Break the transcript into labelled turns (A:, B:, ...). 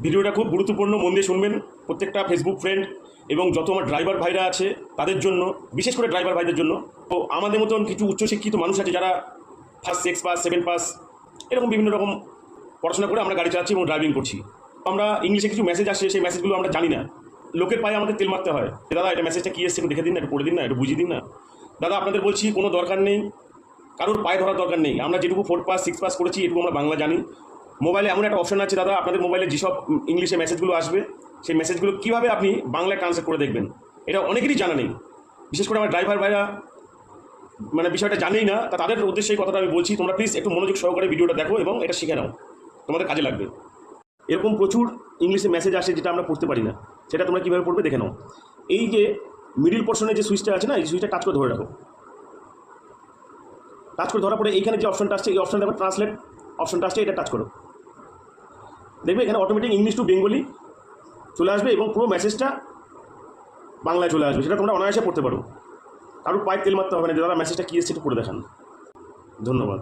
A: ভিডিওটা খুব গুরুত্বপূর্ণ, মন দিয়ে শুনবেন প্রত্যেকটা ফেসবুক ফ্রেন্ড এবং যত আমার ড্রাইভার ভাইরা আছে তাদের জন্য, বিশেষ করে ড্রাইভার ভাইদের জন্য। তো আমাদের মতন কিছু উচ্চশিক্ষিত মানুষ আছে যারা ফার্স্ট 6 পাস 7 পাস এরকম বিভিন্ন রকম পড়াশোনা করে আমরা গাড়ি চালাচ্ছি এবং ড্রাইভিং করছি। আমরা ইংলিশে কিছু মেসেজ আসে, সেই মেসেজগুলো আমরা জানি না, লোকের পায়ে আমাদের তেল মারতে হয়। দাদা এটা মেসেজটা কী এসছে একটু দেখে দিন না, একটু পড়ে দিন না, একটু বুঝিয়ে দিন না। দাদা আপনাদের বলছি কোনো দরকার নেই, কারোর পায়ে ধরার দরকার নেই। আমরা যেটুকু 4 পাস 6 পাস করেছি এটুকু আমরা বাংলা জানি। মোবাইলে এমন একটা অপশন আছে দাদা, আপনাদের মোবাইলে যেসব ইংলিশে মেসেজগুলো আসবে সেই মেসেজগুলো কীভাবে আপনি বাংলায় ট্রান্সলেট করে দেখবেন, এটা অনেকেরই জানা নেই। বিশেষ করে আমার ড্রাইভার ভাইরা মানে বিষয়টা জানেই না, তাদের উদ্দেশ্যে এই কথাটা আমি বলছি। তোমরা প্লিজ একটু মনোযোগ সহকারে ভিডিওটা দেখো এবং এটা শিখে নাও, তোমাদের কাজে লাগবে। এরকম প্রচুর ইংলিশে মেসেজ আসে যেটা আমরা পড়তে পারি না, সেটা তোমরা কীভাবে পড়বে দেখে নাও। এই যে মিডিল পোর্শনে যে সুইচটা আছে না, এই সুইচটা টাচ করে ধরে রাখো। টাচ করে ধরার পরে এইখানে যে অপশনটা আসছে, এই অপশনটা ট্রান্সলেট অপশনটা আসছে, এটা টাচ করো। দেখবে এখানে অটোমেটিক ইংলিশ টু বেঙ্গলি চলে আসবে এবং পুরো মেসেজটা বাংলায় চলে আসবে। সেটা তোমরা অনায়াসে পড়তে পারো, কারোর পায়ে তেল মারতে হবে না। দাদা মেসেজটা কী এসছে একটু পড়ে দেখান। ধন্যবাদ।